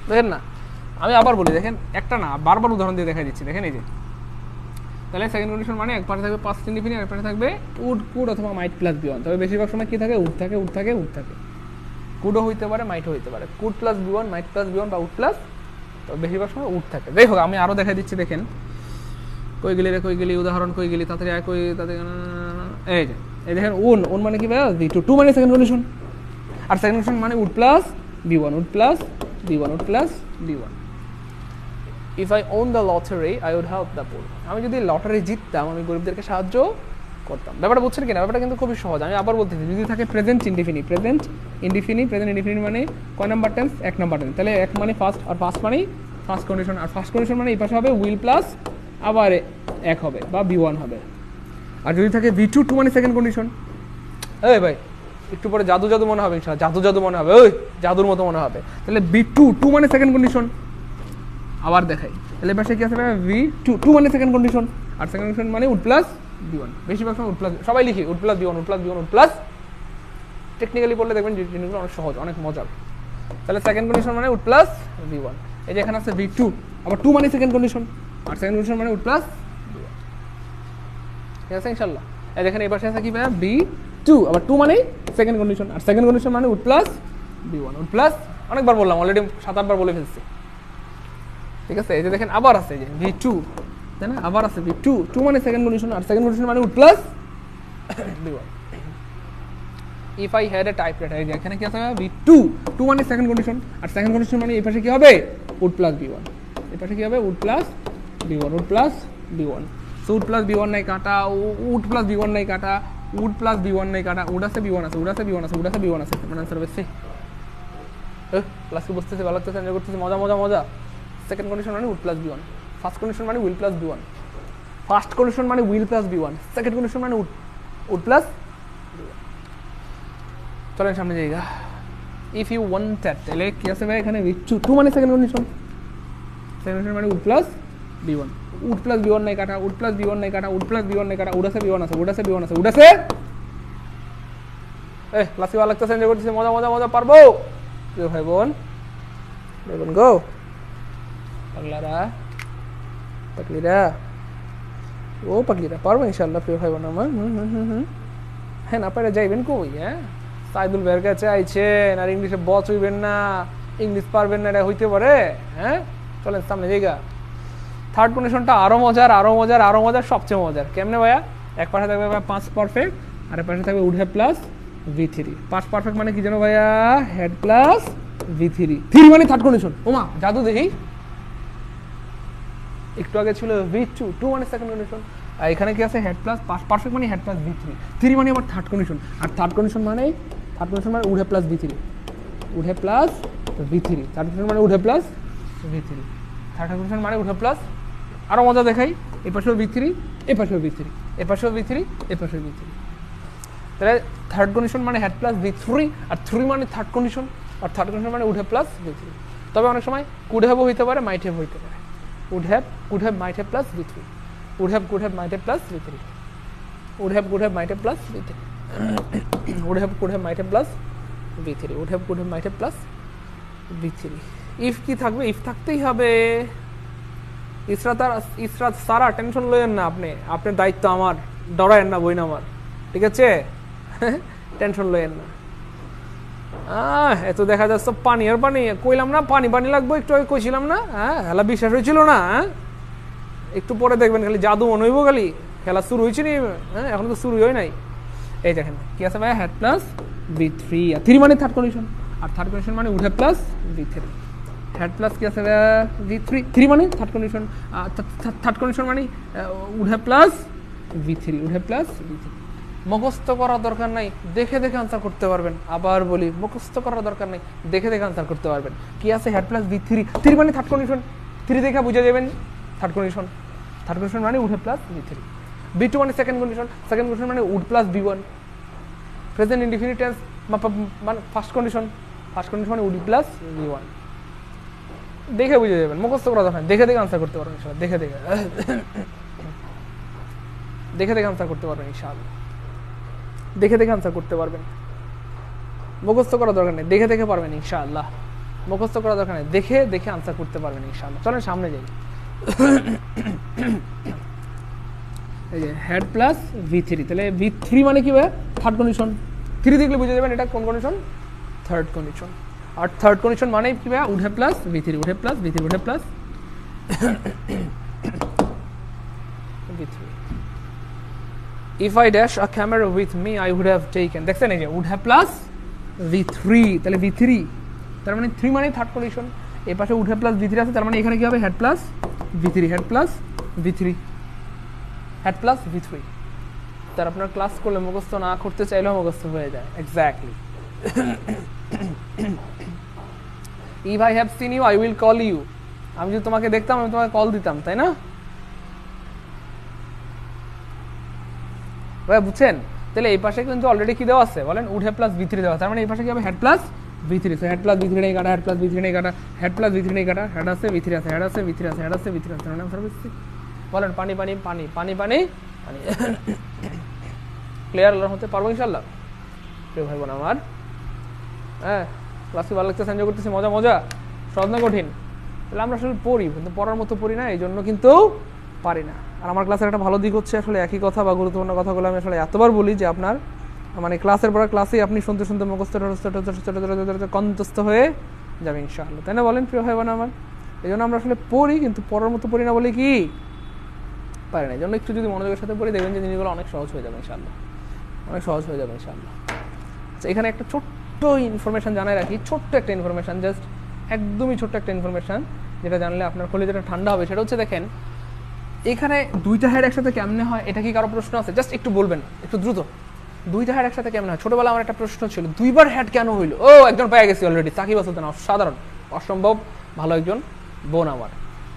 S1: দেখেন না, আমি আবার বলি, দেখেন একটা না বারবার উদাহরণ দিয়ে দেখাই দিচ্ছি। দেখেন এই যে, তাহলে সেকেন্ড কন্ডিশন মানে এক পাশে থাকবে পাস্ট ইনডিফিনিট, এক পাশে থাকবে উড, কুড অথবা মাইট প্লাস বি1। তবে বেশিরভাগ সময় কি থাকে? উড থাকে, উড থাকে, উড থাকে। কুডও হইতে পারে, মাইটও হইতে পারে। Could plus B one, mite plus B one বা উড প্লাস, তবে বেশিরভাগ সময় উড থাকে। যাই হোক, আমি আরও দেখাই দিচ্ছি। দেখেন কই গেলি রে, কই গেলি, উদাহরণ কই গেলি, তাড়াতাড়ি আয়, কই তাড়াতাড়ি। এই যে এই দেখেন উন মানে কি ভাইয়া? ভি2 মানে সেকেন্ড কন্ডিশন, আর সেকেন্ড কন্ডিশন মানে would plus V one, would plus V one, would plus V one. If I won the lottery I would help the poor. আমি যদি লটারি জিততাম, আমি গরিবদেরকে সাহায্য করতাম। ব্যাপারটা বুঝছেন কিনা? ব্যাপারটা কিন্তু খুবই সহজ। আমি আবার বলতেছি, যদি থাকে present indefinite, present indefinite, present indefinite মানে কয় নাম্বার টেন্স? 1 number tense. তাহলে এক মানে ফার্স্ট, আর ফার্স্ট মানে ফার্স্ট কন্ডিশন, আর ফার্স্ট কন্ডিশন মানে এই পাশে হবে উইল প্লাস আবার এক হবে বা বি1 হবে। আর যদি থাকে ভি2 মানে সেকেন্ড কন্ডিশন। এই ভাই একটু পরে জাদু জাদু মনে হবে, জাদু জাদু মনে হবে, ওই জাদুর মতো মনে হবে। তাহলে ভি2 মানে সেকেন্ড কন্ডিশন। আবার দেখাই, তাহলে পাশে কি আছে? ভি2 মানে সেকেন্ড কন্ডিশন, আর সেকেন্ড কন্ডিশন মানে উড প্লাস বি1। বেশিরভাগ সময় উড প্লাস, সবাই লিখি would plus V one, would plus V one, would plus. Technically বললে দেখবেন জিনিসগুলো অনেক সহজ, অনেক মজার। তাহলে সেকেন্ড কন্ডিশন মানে উড প্লাস বি1। এই যে এখানে আছে ভি2, আবার 2 মানে সেকেন্ড কন্ডিশন, আর সেকেন্ড কন্ডিশন মানে উড প্লাস বি1। ঠিক আছে ইনশাআল্লাহ? এই দেখেন এই পাশে আছে কি ভাইয়া? বি2, আবার 2 মানে সেকেন্ড কন্ডিশন, আর সেকেন্ড কন্ডিশন মানে would plus V one, would plus. অনেকবার বললাম, অলরেডি 7-8 বার বলে ফেলছি। ঠিক আছে? এই যে দেখেন আবার আছে, এই যে ভি2, তাই না? আবার আছে ভি2 মানে সেকেন্ড কন্ডিশন, আর সেকেন্ড কন্ডিশন মানে would plus V one. If I had a typewriter, এই যে এখানে কি আছে? ভি2 মানে সেকেন্ড কন্ডিশন, আর সেকেন্ড কন্ডিশন মানে এই পাশে কি হবে? Would plus V one. এই পাশে কি হবে? Would plus V one, would plus V one. So would plus V one নাই কাটা, উড প্লাস বি1 নাই কাটা, উড প্লাস বি1 নাই কাটা, উড আছে বি1 আছে, উড আছে বি1 আছে, উড আছে বি1 আছে। মানে আনসার হবে সি। ক্লাসকে বসতেছে, ভালো লাগতেছে, এনজয় করতেছে, মজা মজা মজা। সেকেন্ড কন্ডিশন মানে উড প্লাস বি1, ফার্স্ট কন্ডিশন মানে উইল প্লাস বি1, ফার্স্ট কন্ডিশন মানে উইল প্লাস বি1, সেকেন্ড কন্ডিশন মানে উড প্লাস বি1। চলেন সামনে জায়গা। ইফ ইউ ওয়ান্টেড, তাহলে কি আছে ভাই? এখানে ভি2 মানে সেকেন্ড কন্ডিশন, সেকেন্ড কন্ডিশন মানে would plus V one, would plus V one নাই কাটা, উড প্লাস বি1 নাই কাটা, উড প্লাস বি1 নাই কাটা, উড আছে বি1 আছে, উড আছে বি1 আছে, উড আছে। ক্লাসকে ভালো লাগতেছে, এনজয় করতেছে, মজা মজা মজা, পারবো ভাই বোন, গো। পাগলারা পাগলিরা ও পাগলিরা পারবো ইনশাল্লাহ প্রিয় ভাই বোন আমার হ্যাঁ না পারে যাইবেন কই হ্যাঁ সাইদুল ভাইয়ের কাছে আইছেন আর ইংলিশে বচ হইবেন না ইংলিশ পারবেন না এটা হইতে পারে হ্যাঁ চলেন সামনে জায়গা থার্ড কন্ডিশনটা আরো মজার আরো মজার আরো মজার সবচেয়ে মজার কেমনে ভাইয়া এক পাশে থাকবে ভাইয়া পাঁচ পারফেক্ট আর এক পাশে থাকবে উড হ্যাভ প্লাস V3 পাঁচ পারফেক্ট মানে কি জানো ভাইয়া হেড প্লাস V3 3 মানে থার্ড কন্ডিশন ওমা জাদু দেখি একটু আগে ছিল V2 2 মানে সেকেন্ড কন্ডিশন আর এখানে কি আছে হেড প্লাস পাঁচ পারফেক্ট মানে হেড প্লাস V3 3 মানে আবার থার্ড কন্ডিশন আর থার্ড কন্ডিশন মানে would have plus V3 would have plus V3 third condition মানে would have plus V3 third condition মানে উড হ্যাভ প্লাস আরো মজা দেখাই এই পাশেও V3 এই পাশেও V3 এই পাশেও V3 এই পাশেও V3 তাহলে থার্ড কন্ডিশন মানে হেড প্লাস V3 আর 3 মানে থার্ড কন্ডিশন আর থার্ড কন্ডিশন মানে উড হ্যাভ প্লাস V3 তবে অনেক সময় কুড হ্যাভ হইতে পারে মাইট হ্যাভ হইতে পারে would have could have might have plus V3 would have could have might have plus V3 would have could have might have plus V3 would have could have might have plus V3 would have could have might have plus V3 if কি থাকবে if থাকতেই হবে ইসরাত সারা tension লয়েন না আপনি আপনার দায়িত্ব আমার ডরায়েন না বই না আমার ঠিক আছে টেনশন লয়েন না এত দেখা যাচ্ছে পানি আর পানি কইলাম না পানি পানি লাগবে একটু আগে কইছিলাম না হ্যাঁ খেলা বিশ্বাস হয়েছিল না একটু পরে দেখবেন খালি জাদু মনে হইব খালি খেলা শুরু হয়েছে নি হ্যাঁ এখন তো শুরু হয় নাই এই দেখেন কি আছে ভাই হেড প্লাস V3 আর 3 মানে থার্ড কন্ডিশন আর থার্ড কন্ডিশন মানে would have plus V3 had plus কি আছে V3 3 মানে থার্ড কন্ডিশন থার্ড কন্ডিশন মানে would have plus V3 would have plus V3 মুখস্থ করার দরকার নাই দেখে দেখে আনসার করতে পারবেন আবার বলি মুখস্থ করার দরকার নাই দেখে দেখে আনসার করতে পারবেন কি আছে হেড প্লাস V3 3 মানে থার্ড কন্ডিশন 3 দেখে বুঝে যাবেন থার্ড কন্ডিশন মানে উড প্লাস V3 B2 মানে সেকেন্ড কন্ডিশন মানে would plus B1 present indefinite tense মানে ফার্স্ট কন্ডিশন মানে উড প্লাস B1 দেখে বুঝে যাবেন মুখস্থ করা দরকার দেখে দেখে আনসার করতে পারবেন ইনশাআল্লাহ দেখে দেখে আনসার করতে পারবেন ইনশাআল্লাহ দেখে দেখে আনসার করতে পারবেন মুখস্থ করা দরকার নেই দেখে দেখে পারবেন ইনশাআল্লাহ মুখস্থ করা দরকার নেই দেখে দেখে আনসার করতে পারবেন ইনশাআল্লাহ চলেন সামনে যাই এই যে হেড প্লাস V3 তাহলে V3 মানে কি ভাই থার্ড কন্ডিশন 3 দেখলে বুঝে যাবেন এটা কোন কন্ডিশন থার্ড কন্ডিশন আর থার্ড কন্ডিশন মানে কি ভাই would have plus V3 would have plus V3 would have plus V3 if I dash a camera with me I would have taken দেখছেন এই যে would have plus V3 তাহলে V3 তার মানে 3 মানে থার্ড কন্ডিশন এই পাশে would have plus V3 আছে তার মানে এখানে কি হবে head plus V3 had plus V3 had plus V3 তার আপনার ক্লাস করলে মুখস্থ না করতে চাইলেও মুখস্থ হয়ে যায় exactly if I have seen you I will call you আমি যদি তোমাকে দেখতাম আমি তোমাকে কল দিতাম তাই না ভাই বুঝছেন তাহলে এই পাশে কিন্তু অলরেডি কি দেওয়া আছে বলেন উড হ্যাভ প্লাস V3 দেওয়া আছে তার মানে এই পাশে কি হবে head plus V3 so head plus V3 নেই কাটা হেড প্লাস V3 নেই কাটা হেড প্লাস V3 নেই কাটা হেড আছে V3 আছে হেড আছে V3 আছে হেড আছে V3 আছে মানে আনসার হচ্ছে বলেন পানি পানি পানি পানি পানি পানি ক্লিয়ার হতে পারবো ইনশাআল্লাহ প্রিয় ভাই বোন আমার হ্যাঁ ক্লাসে ভালো লাগতেছে এনজয় করতেছি মজা মজা সহজ না কঠিন তাহলে আমরা আসলে পড়ি কিন্তু পড়ার মতো পড়ি না এই জন্য কিন্তু পারি না আর আমার ক্লাসের একটা ভালো দিক হচ্ছে আসলে একই কথা বা গুরুত্বপূর্ণ কথাগুলো আমি আসলে এতবার বলি যে আপনার মানে ক্লাসের পর ক্লাসে আপনি শুনতে শুনতে মুখস্থ কন্তস্থ হয়ে যাবে ইনশাআল্লাহ তাই না বলেন প্রিয় ভাই বোন আমার এই জন্য আমরা আসলে পড়ি কিন্তু পড়ার মতো পড়ি না বলে কি পারি না এই জন্য একটু যদি মনোযোগের সাথে পড়ি দেখবেন যে জিনিসগুলো অনেক সহজ হয়ে যাবে ইনশাআল্লাহ অনেক সহজ হয়ে যাবে ইনশাআল্লাহ আচ্ছা এখানে একটা ছোট্ট ইনফরমেশন জানাই রাখি ছোট্ট একটা ইনফরমেশন জাস্ট একদমই ছোট্ট একটা ইনফরমেশন যেটা জানলে আপনার কলিজাটা ঠান্ডা হবে সেটা হচ্ছে দেখেন এখানে দুইটা হেড একসাথে কেমনে হয় এটা কি কারো প্রশ্ন আছে জাস্ট একটু বলবেন একটু দ্রুত দুইটা হেড একসাথে কেমনে হয় ছোটবেলা আমার একটা প্রশ্ন ছিল দুইবার হেড কেন হইলো ও একজন পেয়ে গেছি অলরেডি সাকিব আসাদ অসাধারণ অসম্ভব ভালো একজন বোন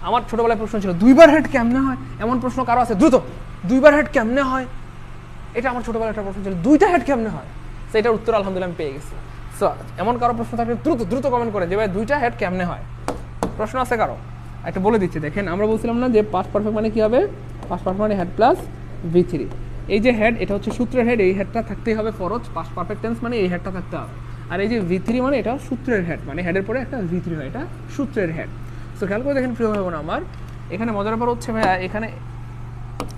S1: আমার ছোটবেলায় প্রশ্ন ছিল দুইবার হেড কেমনে হয় এমন প্রশ্ন কারো আছে দ্রুত দুইবার হেড কেমনে হয় এটা আমার ছোটবেলায় একটা প্রশ্ন ছিল দুইটা হেড কেমনে হয় সেটার উত্তর আলহামদুলিল্লাহ আমি পেয়ে গেছি সো এমন কারো প্রশ্ন থাকলে দ্রুত দ্রুত কমেন্ট করে যে ভাই দুইটা হেড কেমনে হয় প্রশ্ন আছে কারো একটা বলে দিচ্ছি দেখেন আমরা বলছিলাম না যে পাস্ট পারফেক্ট মানে কি হবে পাস্ট পারফেক্ট মানে হেড প্লাস V3 এই যে হেড এটা হচ্ছে সূত্রের হেড এই হেডটা থাকতেই হবে ফরজ পাস্ট পারফেক্ট টেন্স মানে এই হেডটা থাকতে হবে আর এই যে V3 মানে এটা সূত্রের হেড মানে হেডের পরে একটা V3 হয় এটা সূত্রের হেড সো খেয়াল করে দেখেন প্রিয় ভাই বোন আমার, এখানে মজার ব্যাপার হচ্ছে ভাইয়া এখানে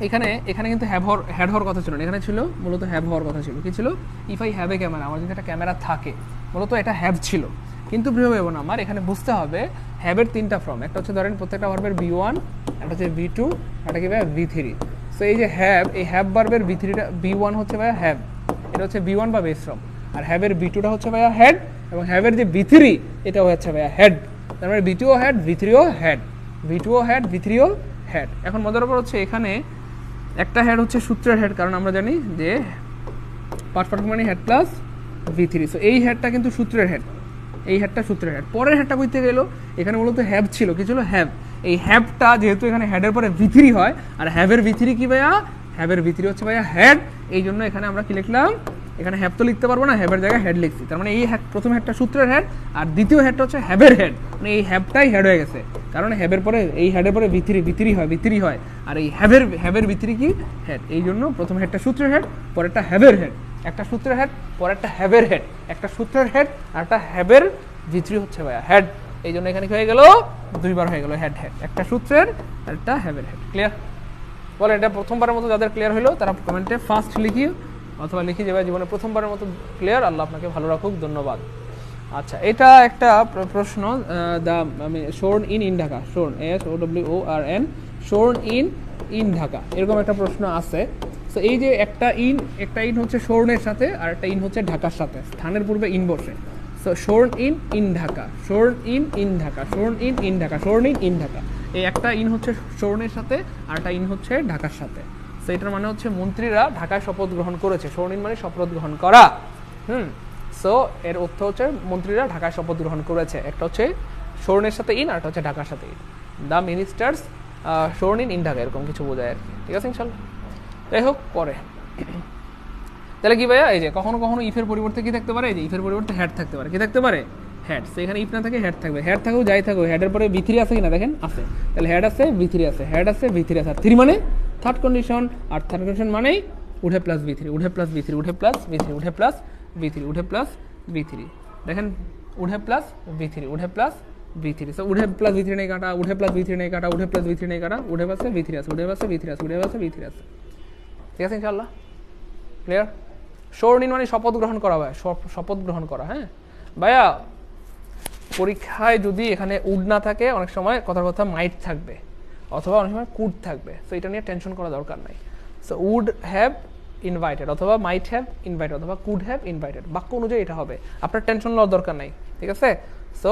S1: এখানে এখানে কিন্তু হ্যাড হওয়ার কথা ছিল না, এখানে ছিল মূলত হ্যাভ হওয়ার কথা ছিল। কি ছিল? If I have a camera, আমার যদি একটা ক্যামেরা থাকে, মূলত এটা হ্যাভ ছিল। কিন্তু প্রিয় ভাই বোন আমার এখানে বুঝতে হবে হ্যাভের 3টা ফর্ম, একটা হচ্ছে ধরেন প্রত্যেকটা ভার্বের V1, একটা হচ্ছে V2, একটা কি ভাইয়া V3। সো এই যে হ্যাভ, এই হ্যাভ ভার্বের V3টা, V1 হচ্ছে ভাইয়া হ্যাভ, এটা হচ্ছে V1 বা বেস ফর্ম, আর হ্যাভের V2টা হচ্ছে ভাইয়া হেড, এবং হ্যাভের যে V3 এটা হচ্ছে ভাইয়া হেড। তার মানে V2ও হেড, V3ও হেড, V2ও হেড, V3ও হেড। এখন মজার ব্যাপার হচ্ছে এখানে একটা হেড হচ্ছে সূত্রের হেড, কারণ আমরা জানি যে পাস্ট পারফেক্ট মানে হেড প্লাস V3। সো এই হেডটা কিন্তু সূত্রের হেড, এই হেডটা সূত্রের হেড। পরের হেডটা কইতে গেল, এখানে মূলত হ্যাভ ছিল, কি ছিল? হ্যাভ। এই হ্যাভটা যেহেতু এখানে হেডের পরে V3 হয়, আর হ্যাভের V3 কি ভাইয়া? হ্যাভের V3 হচ্ছে ভাইয়া হেড। এই জন্য এখানে আমরা কি লিখলাম? এখানে হ্যাভ তো লিখতে পারবো না, হ্যাভের জায়গায় হেড লিখছি। তার মানে এই প্রথম হেডটা সূত্রের হেড, আর দ্বিতীয় হেডটা হচ্ছে হ্যাভের হেড। মানে এই হ্যাভটাই হেড হয়ে গেছে, কারণ হ্যাভের পরে এই হেডের পরে V3 হয়, আর এই হ্যাভের V3 কি? হেড। এই জন্য প্রথম হেডটা সূত্রের হেড, পরেরটা হ্যাভের হেড। একটা সূত্রের হেড, পরেরটা হ্যাভের হেড। একটা সূত্রের হেড আর একটা হ্যাভের V3 হচ্ছে ভাইয়া হেড। এই জন্য এখানে কি হয়ে গেল? দুইবার হয়ে গেল হেড হেড, একটা সূত্রের আর একটা হ্যাভের হেড। ক্লিয়ার? বলে এটা প্রথমবারের মতো যাদের ক্লিয়ার হলো তারা কমেন্টে ফার্স্ট লিখি, অথবা লিখি যে ভাই জীবনে প্রথমবারের মতো ক্লিয়ার, আল্লাহ আপনাকে ভালো রাখুক, ধন্যবাদ। আচ্ছা, এটা একটা প্রশ্ন, আমি sworn in Dhaka, sworn SOWORN, sworn in Dhaka, এরকম একটা প্রশ্ন আছে। সো এই যে একটা ইন হচ্ছে শোর্নের সাথে, আর একটা ইন হচ্ছে ঢাকার সাথে, স্থানের পূর্বে ইন বসে। So sworn in Dhaka, sworn in Dhaka, sworn in Dhaka, sworn in Dhaka. এই একটা ইন হচ্ছে শোর্নের সাথে, আর একটা ইন হচ্ছে ঢাকার সাথে। সো এটার মানে হচ্ছে মন্ত্রীরা ঢাকায় শপথ গ্রহণ করেছে। শোর্ন ইন মানে শপথ গ্রহণ করা। সো এর অর্থ হচ্ছে মন্ত্রীরা ঢাকায় শপথ গ্রহণ করেছে। একটা হচ্ছে শোর্নের সাথে ইন, আর একটা হচ্ছে ঢাকার সাথে in. The ministers sworn in Dhaka, এরকম কিছু বোঝায় আর কি। ঠিক আছে ইনশাল্লাহ। যাই হোক, পরে তাহলে কি ভাইয়া, এই যে কখনো কখনো ইফের পরিবর্তে কি থাকতে পারে? এই যে ইফের পরিবর্তে হ্যাড থাকতে পারে। কি থাকতে পারে? হ্যাড। সেখানে ইফ না থাকে হ্যাড থাকবে। হ্যাড থাকুক যাই থাকুক, হেডের পরে V3 আছে কিনা দেখেন, আছে। তাহলে হ্যাড আছে, V3 আছে, হ্যাড আছে, V3 আছে। আর 3 মানে থার্ড কন্ডিশন, আর থার্ড কন্ডিশন মানেই উঠে প্লাস V3, উঠে প্লাস V3, উঠে প্লাস V3, উঠে প্লাস V3, উঠে প্লাস V3। দেখেন উঠে প্লাস V3, উঠে প্লাস V3। সো উঠে প্লাস V3 নেই কাটা, উঠে প্লাস V3 নেই কাটা, উঠে প্লাস V3 নেই কাটা, উঠে পাশে V3 আছে, উঠে পাশে V3 আছে, উঠে পাশে V3 আছে। ঠিক আছে ইনশাআল্লাহ? ক্লিয়ার? শোর্ন ইন মানে শপথ গ্রহণ করা, ভাই শপথ গ্রহণ করা। হ্যাঁ ভাইয়া, পরীক্ষায় যদি এখানে উড না থাকে, অনেক সময় কথার কথা মাইট থাকবে, অথবা অনেক সময় কুড থাকবে। সো এটা নিয়ে টেনশন করা দরকার নাই। সো উড হ্যাভ ইনভাইটেড, অথবা মাইট হ্যাভ ইনভাইটেড, অথবা কুড হ্যাভ ইনভাইটেড, বাক্য অনুযায়ী এটা হবে, আপনার টেনশন নেওয়ার দরকার নাই। ঠিক আছে? সো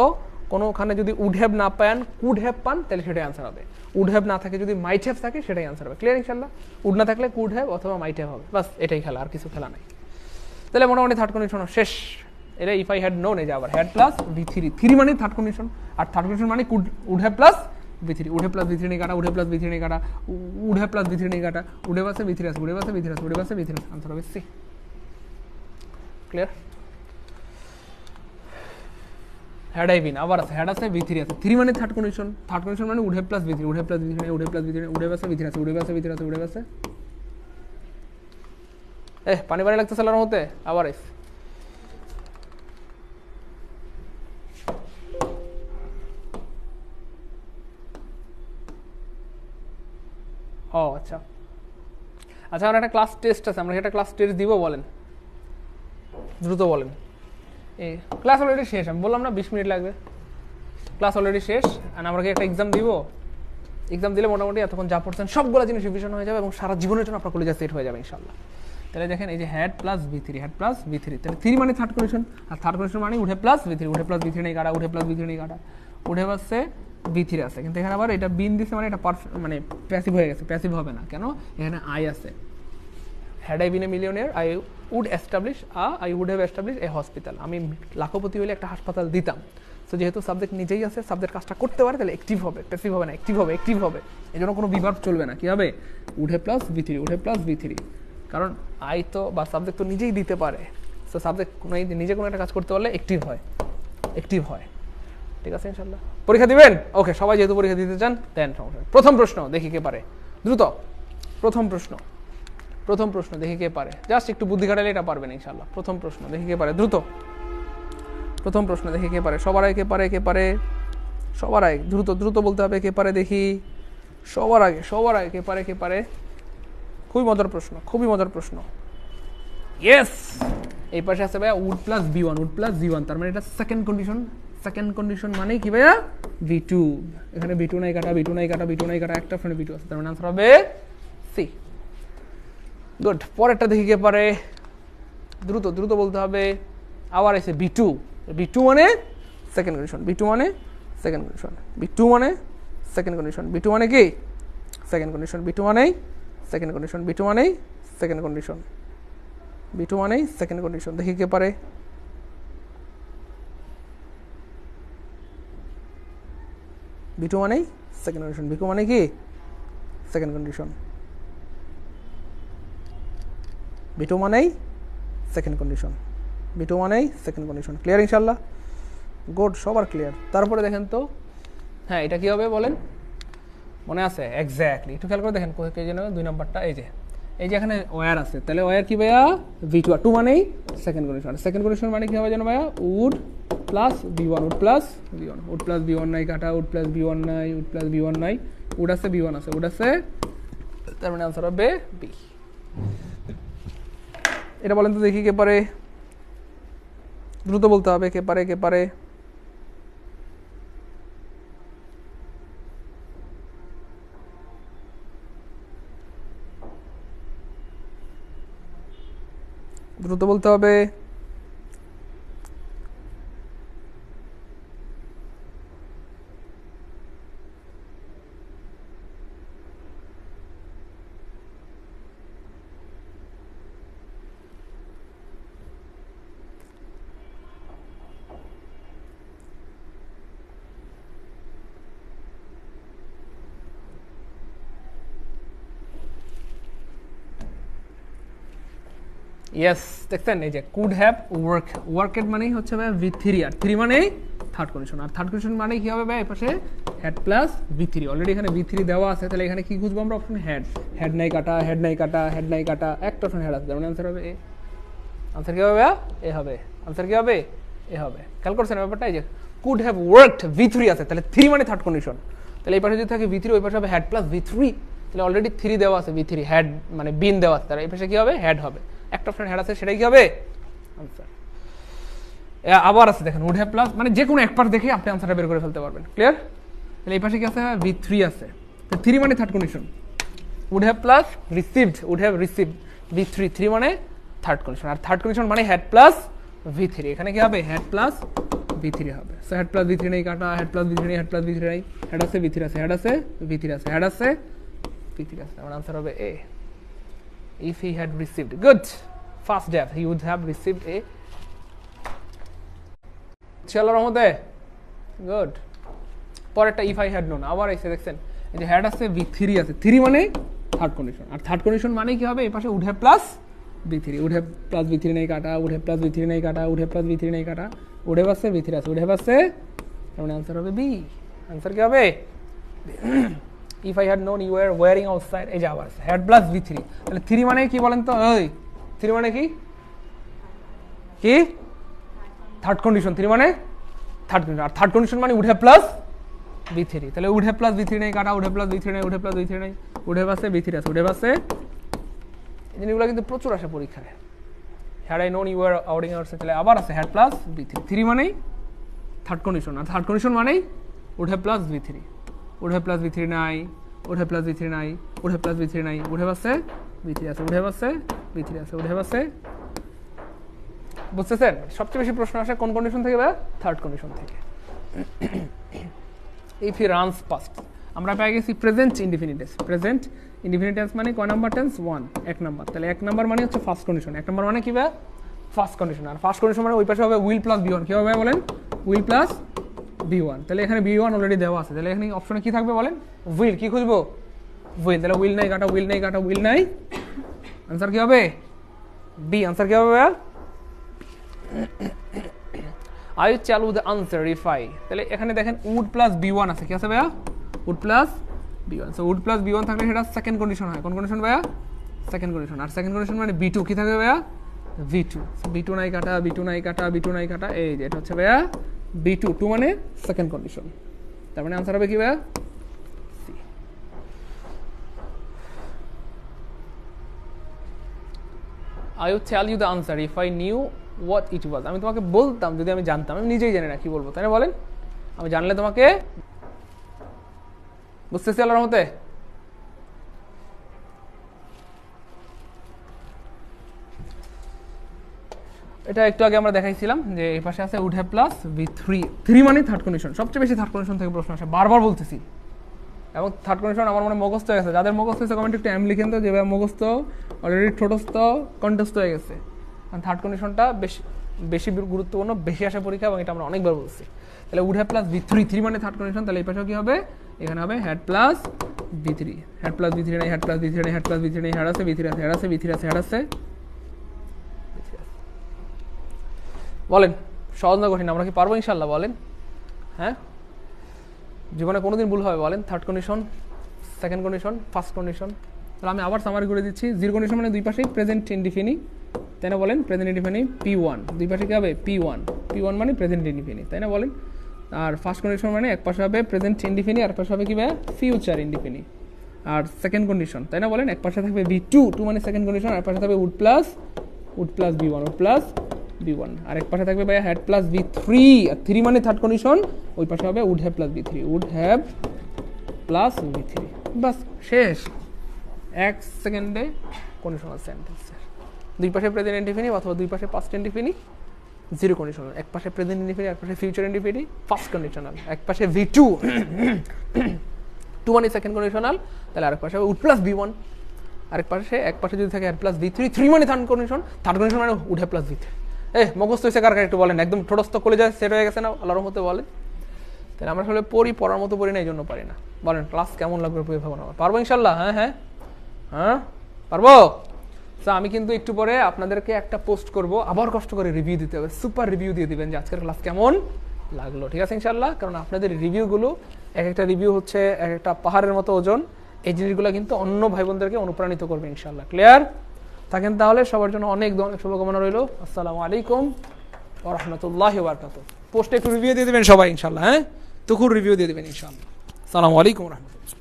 S1: কোনোখানে যদি উড হ্যাভ না পান, কুড হ্যাভ পান, তাহলে সেটাই আনসার হবে। উড হ্যাভ না থাকে, যদি মাইট হ্যাভ থাকে, সেটাই আনসার হবে। ক্লিয়ার ইনশাল্লাহ? উড না থাকলে কুড হ্যাভ অথবা মাইট হ্যাভ হবে, বাস এটাই খেলা, আর কিছু খেলা নাই। তাহলে মোটামুটি থার্ড কন্ডিশন শেষ। এটা ইফ আই হ্যাড নোন, এই যে আবার হ্যাড প্লাস V3, 3 মানে থার্ড কন্ডিশন, আর থার্ড কন্ডিশন মানে উড হ্যাভ প্লাস V3, উঠে প্লাস V3 নেই কাটা, উঠে প্লাস V3 নেই কাটা, উঠে প্লাস V3 নেই কাটা, উঠে পাশে V3 আছে, উঠে পাশে V3 আছে, উঠে পাশে V3 আছে, আনসার হবে C. Clear? Had I been, আবার আছে হ্যাড আছে, V3 আছে, 3 মানে থার্ড কন্ডিশন, থার্ড কন্ডিশন মানে উঠে প্লাস V3, উঠে প্লাস V3 নেই, উঠে প্লাস V3 নেই, উঠে পাশে V3 আছে, উঠে পাশে V3 আছে, উঠে পাশে পানি পানি লাগতেছে আল্লাহর মতে। আবার এস ও আচ্ছা আচ্ছা, আমার একটা ক্লাস টেস্ট আছে, আমরা একটা ক্লাস টেস্ট দিব, বলেন দ্রুত বলেন। এই ক্লাস অলরেডি শেষ, আমি বললাম না 20 মিনিট লাগবে। ক্লাস অলরেডি শেষ, আর আমরা কি একটা এক্সাম দিব? এক্সাম দিলে মোটামুটি এতক্ষণ যা পড়ছেন সবগুলো জিনিস রিভিশন হয়ে যাবে, এবং সারা জীবনের জন্য আপনার কলেজে সেট হয়ে যাবে ইনশাল্লাহ। তাহলে দেখেন এই যে had plus V3, had plus V3, তাহলে 3 মানে থার্ড কন্ডিশন, আর থার্ড কন্ডিশন মানে উঠে প্লাস V3, উঠে প্লাস V3 নেই কাটা, উঠে প্লাস V3 নেই কাটা, উঠে পাচ্ছে V3 আছে। কিন্তু এখানে আবার এটা বিন দিছে, মানে এটা মানে প্যাসিভ হয়ে গেছে। প্যাসিভ হবে না কেন? এখানে আই আছে। Had I been a millionaire, I would have establish a hospital, আমি লাখপতি হলে একটা হাসপাতাল দিতাম। সো যেহেতু সাবজেক্ট নিজেই আছে, সাবজেক্ট কাজটা করতে পারে, তাহলে অ্যাক্টিভ হবে, প্যাসিভ হবে না, অ্যাক্টিভ হবে, অ্যাক্টিভ হবে। এই জন্য কোনো বিভার্ব চলবে না। কি হবে? উঠে প্লাস V3, উঠে প্লাস V3, কারণ আই তো বা সাবজেক্ট তো নিজেই দিতে পারে। সো সাবজেক্ট নিজে কোনো একটা কাজ করতে পারলে অ্যাক্টিভ হয়, অ্যাক্টিভ হয়। ঠিক আছে ইনশাল্লাহ? পরীক্ষা দিবেন? ওকে, সবাই যেহেতু পরীক্ষা দিতে চান দেন, সমস্যা। প্রথম প্রশ্ন দেখি কে পারে, দ্রুত। প্রথম প্রশ্ন দেখি কে পারে, জাস্ট একটু বুদ্ধি খাটালে এটা পারবেন ইনশাল্লাহ। প্রথম প্রশ্ন দেখি কে পারে, দ্রুত। প্রথম প্রশ্ন দেখি কে পারে, সবার আগে কে পারে, সবার আগে দ্রুত দ্রুত বলতে হবে, কে পারে দেখি, সবার আগে কে পারে কে পারে। খুবই মজার প্রশ্ন, খুবই মজার প্রশ্ন। ইয়েস, এই পাশে আছে ভাইয়া would plus V one, would plus V one, তার মানে এটা সেকেন্ড কন্ডিশন। সেকেন্ড কন্ডিশন মানে কি ভাইয়া? v2। এখানে v2 নাই কাটা, v2 নাই কাটা, v2 নাই কাটা, একটা ফ্রেন্ড v2 আছে, তার মানে আনসার হবে সি। গুড, পরেরটা দেখি কে পারে, দ্রুত দ্রুত বলতে হবে। আবার এসে b2, b2 মানে সেকেন্ড কন্ডিশন, b2 মানে সেকেন্ড কন্ডিশন, b2 মানে সেকেন্ড কন্ডিশন, b2 মানে কি সেকেন্ড কন্ডিশন, b2 মানে সেকেন্ড কন্ডিশন, b2 মানে সেকেন্ড কন্ডিশন, b2 মানে সেকেন্ড কন্ডিশন। দেখি কে পারে। b2 মানে সেকেন্ড কন্ডিশন, b2 মানে কি সেকেন্ড কন্ডিশন, b2 মানে সেকেন্ড কন্ডিশন, b2 মানে সেকেন্ড কন্ডিশন। ক্লিয়ার ইনশাআল্লাহ? গুড, সবার ক্লিয়ার। তারপরে দেখেন তো, হ্যাঁ এটা কি হবে বলেন, মনে আছে? এক্স্যাক্টলি, একটু খেয়াল করে দেখেন কে যেন 2 নাম্বারটা। এই যে এখানে ওয়্যার আছে, তাহলে ওয়্যার কি ভাইয়া? v2, আর 2 মানেই সেকেন্ড কন্ডিশন। সেকেন্ড কন্ডিশন মানে কি হবে যেন ভাইয়া? Would plus b1, would plus b1, would plus b1 নাই কাটা, উড প্লাস b1 নাই, উড প্লাস b1 নাই, উড আছে b1 আছে, উড আছে, তার মানে আনসার হবে বি। এটা বলেন তো দেখি কে পারে, দ্রুত বলতে হবে, কে পারে কে পারে। দ্রুত বলতে হবে। ইয়েস, দেখছেন এই যে কুড হ্যাভ ওয়ার্ক, ওয়ার্কেড মানেই হচ্ছে ভাই v3, আর 3 মানে থার্ড কন্ডিশন, আর থার্ড কন্ডিশন মানে কি হবে ভাই? এই পাশে হ্যাড প্লাস v3, অলরেডি এখানে v3 দেওয়া আছে, তাহলে এখানে কি খুঁজবো আমরা? অপশন হেড, হেড নাই কাটা, হেড নাই কাটা, হেড নাই কাটা, একটা অপশন হেড আছে, তার মানে আনসার হবে এ। আনসার কি হবে? এ হবে। আনসার কি হবে? এ হবে। খেয়াল করছেন ব্যাপারটা? এই যে কুড হ্যাভ ওয়ার্কড v3 আছে, তাহলে 3 মানে থার্ড কন্ডিশন, তাহলে এই পাশে যদি থাকে v3, ওই পাশে হবে হেড প্লাস v3, তাহলে অলরেডি 3 দেওয়া আছে, v3 হেড মানে বিন দেওয়া আছে, তাহলে এই পাশে কি হবে? হেড হবে। একটা অপশন হেড আছে, সেটাই কি হবে? আনসার। আবার আছে দেখেন উড হ্যাভ প্লাস, মানে যে কোনো এক পার্ট দেখে আপনি আনসারটা বের করে ফেলতে পারবেন। ক্লিয়ার? তাহলে এই পাশে কি আছে? v3 আছে, তো 3 মানে third condition. Would have plus received, would have received v3, 3 মানে থার্ড কন্ডিশন, আর থার্ড কন্ডিশন মানে হেড প্লাস v3, এখানে কি হবে? হেড প্লাস v3 হবে। সো হেড প্লাস v3 নেই কাটা, হেড প্লাস v3 নেই, হেড প্লাস v3 নাই, হেড আছে v3 আছে, হেড আছে v3 আছে, হেড আছে v3 আছে, আমার আনসার হবে এ। If he had received, good, first death, he would have received a, চলো রহমতে, গুড। পরেরটা ইফ আই হ্যাড নোন, আবার এসে দেখছেন এই যে হেড আছে v3 আছে, 3 মানে থার্ড কন্ডিশন, আর থার্ড কন্ডিশন মানে কি হবে? এই পাশে would have plus v3, would have plus v3 নেই কাটা, উড হ্যাভ প্লাস v3 নেই কাটা, উড হ্যাভ প্লাস v3 নেই কাটা, উড হ্যাভ আছে v3 আছে, উড হ্যাভ আছে, তার মানে আনসার হবে বি। আনসার কি হবে? If I had known you are ওয়ারিং আউটসাইড, এই যে আবার হেড প্লাস v3, তাহলে 3 মানে কি বলেন তো? ওই 3 মানে কি কি থার্ড কন্ডিশন, 3 মানে থার্ড কন্ডিশন, আর থার্ড কন্ডিশন মানে উড হ্যাভ প্লাস v3, তাহলে উড হ্যাভ প্লাস v3 নেই কাটা, উড হ্যাভ প্লাস v3 নেই, উড হ্যাভ প্লাস v3 নেই, উড হ্যাভ আছে v3 আছে, উড হ্যাভ আছে। এই জিনিসগুলো কিন্তু প্রচুর আসে পরীক্ষায়। Had I known you are ওয়ারিং আউটসাইড, তাহলে আবার আছে হেড প্লাস v3, 3 মানে থার্ড কন্ডিশন, আর থার্ড কন্ডিশন মানে would have plus v3, would have plus v3 নাই, উড হ্যাভ প্লাস v3 নাই, উড হ্যাভ প্লাস v3 নাই, উড হ্যাভ আছে v3 আছে, উড হ্যাভ আছে v3 আছে, উড হ্যাভ আছে। বুঝতেছেন? সবচেয়ে বেশি প্রশ্ন আসে কোন কন্ডিশন থেকে? বা থার্ড কন্ডিশন থেকে। ইফ হি রানস ফাস্ট, আমরা পেয়ে গেছি present indefinite tense. Present indefinite tense মানে কয় নাম্বার টেন্স? 1, 1 নাম্বার। তাহলে 1 নাম্বার মানে হচ্ছে ফার্স্ট কন্ডিশন, 1 নাম্বার মানে কি? বা ফার্স্ট কন্ডিশন, আর ফার্স্ট কন্ডিশন মানে ওই পাশে হবে উইল প্লাস b1, কি হবে বলেন? উইল প্লাস b1, তাহলে এখানে b1 অলরেডি দেওয়া আছে, তাহলে এখানে অপশনে কি থাকবে বলেন? উইল। কি খুঁজবো? উইল, তাহলে উইল নাই কাটা, উইল নাই কাটা, উইল নাই, আনসার কি হবে? বি। আনসার কি হবে? I will tell you the answer if I, তাহলে এখানে দেখেন উড প্লাস b1 আছে, কি আছে ভাইয়া? Would plus b1, so would plus b1 থাকলে সেটা সেকেন্ড কন্ডিশন হয়। কোন কন্ডিশন ভাইয়া? সেকেন্ড কন্ডিশন, আর সেকেন্ড কন্ডিশন মানে b2, কি থাকবে ভাইয়া? v2, b2 নাই কাটা, b2 নাই কাটা, b2 নাই কাটা, এই যে এটা হচ্ছে ভাইয়া b2, 2 মানে সেকেন্ড কন্ডিশন। তার মানে আনসার হবে কি ভাইয়া? C. I would tell you the answer if I knew what it was. আমি তোমাকে বলতাম যদি আমি জানতাম, আমি নিজেই জানি না কি বলবো, তাই না বলেন? আমি জানলে তোমাকে বুঝতেছি আল্লাহর রহমতে। এটা একটু আগে আমরা দেখাইছিলাম যে এই পাশে আছে উড হ্যাভ প্লাস V3, 3 মানে থার্ড কন্ডিশন, সবচেয়ে বেশি থার্ড কন্ডিশন থেকে প্রশ্ন আসে, বারবার বলতেছি। এবং থার্ড কন্ডিশন আমার মনে মুখস্থ হয়ে গেছে, যাদের মুখস্থ হয়েছে কমেন্ট একটু লিখেন তো, যেভাবে মুখস্থ অলরেডি ঠোঁটস্থ কন্টেস্ট হয়ে গেছে। কারণ থার্ড কন্ডিশনটা বেশি বেশি গুরুত্বপূর্ণ, বেশি আসে পরীক্ষা, এবং এটা আমরা অনেকবার বলছি। তাহলে উড হ্যাভ প্লাস V3, 3 মানে থার্ড কন্ডিশন, তাহলে এই পাশেও কি হবে? এখানে হবে had plus V3, had plus V3 নাই, হ্যাড প্লাস V3 নাই, হ্যাড প্লাস V3 নাই, হ্যাড আছে V3 আছে, হ্যাড আছে V3 আছে, হ্যাড আছে। বলেন সহজ না কঠিন? আমরা কি পারবো ইনশাল্লাহ? বলেন। হ্যাঁ, জীবনে কোনোদিন ভুল হবে? বলেন। Third condition, second condition, first condition. তাহলে আমি আবার সামারি করে দিচ্ছি। জিরো কন্ডিশন মানে দুই পাশেই প্রেজেন্ট ইনডিফিনিট, তাই না বলেন? প্রেজেন্ট ইনডিফিনিট P1, দুই পাশে কি হবে? P1, P1 মানে প্রেজেন্ট ইনডিফিনিট, তাই না বলেন? আর ফার্স্ট কন্ডিশন মানে এক পাশে হবে প্রেজেন্ট ইনডিফিনিট, আর পাশে হবে কি ভাই? Future indefinite. আর সেকেন্ড কন্ডিশন, তাই না বলেন? এক পাশে থাকবে V2, 2 মানে সেকেন্ড কন্ডিশন, আর পাশে থাকবে would plus B1, would plus B1, আর এক পাশে থাকবে ভাই হ্যাড প্লাস V3, আর 3 মানে থার্ড কন্ডিশন, ওই পাশে হবে would have plus V3, would have plus V3। বাস, শেষ। 1 সেকেন্ডে কন্ডিশনাল সেন্টেন্স। দুই পাশে প্রেজেন্ট ইনডিফিনিট অথবা দুই পাশে পাস্ট ইনডিফিনিট, জিরো কন্ডিশনাল। এক পাশে প্রেজেন্ট ইনডিফিনিট, এক পাশে ফিউচার ইনডিফিনিট, ফার্স্ট কন্ডিশনাল। এক পাশে V2, 2 মানে সেকেন্ড কন্ডিশনাল, তাহলে আরেক পাশে হবে উড প্লাস B1, আরেক পাশে এক পাশে যদি থাকে হ্যাড প্লাস V3, 3 মানে থার্ড কন্ডিশন, থার্ড কন্ডিশন মানে উড হ্যাভ প্লাস V3। মুখস্থ হয়েছে কার কার একটু বলেন? একদম ঠোঁটস্থ কলেজে সেট হয়ে গেছে না আল্লাহর মতো? বলেন। তাহলে আমরা আসলে পড়ার মতো পড়ি না, এই জন্য পারি না। বলেন ক্লাস কেমন লাগবে? ভাবনা পারবো ইনশাল্লাহ? হ্যাঁ হ্যাঁ হ্যাঁ পারবো। আমি কিন্তু একটু পরে আপনাদেরকে একটা পোস্ট করব, আবার কষ্ট করে রিভিউ দিতে হবে, সুপার রিভিউ দিয়ে দিবেন যে আজকের ক্লাস কেমন লাগলো, ঠিক আছে ইনশাল্লাহ? কারণ আপনাদের রিভিউগুলো, এক একটা রিভিউ হচ্ছে এক একটা পাহাড়ের মতো ওজন, এই জিনিসগুলো কিন্তু অন্য ভাই বোনদেরকে অনুপ্রাণিত করবে ইনশাল্লাহ। ক্লিয়ার থাকেন তাহলে? সবার জন্য অনেক অনেক শুভকামনা রইল। আসসালামু আলাইকুম ওয়া রাহমাতুল্লাহি ওয়া বারাকাতুহু। পোস্টে একটু রিভিউ দিয়ে দিবেন সবাই ইনশাল্লাহ, হ্যাঁ, তুকুর রিভিউ দিয়ে দিবেন ইনশাল্লাহ। আসসালামু আলাইকুম ওয়া রাহমাতুল্লাহ।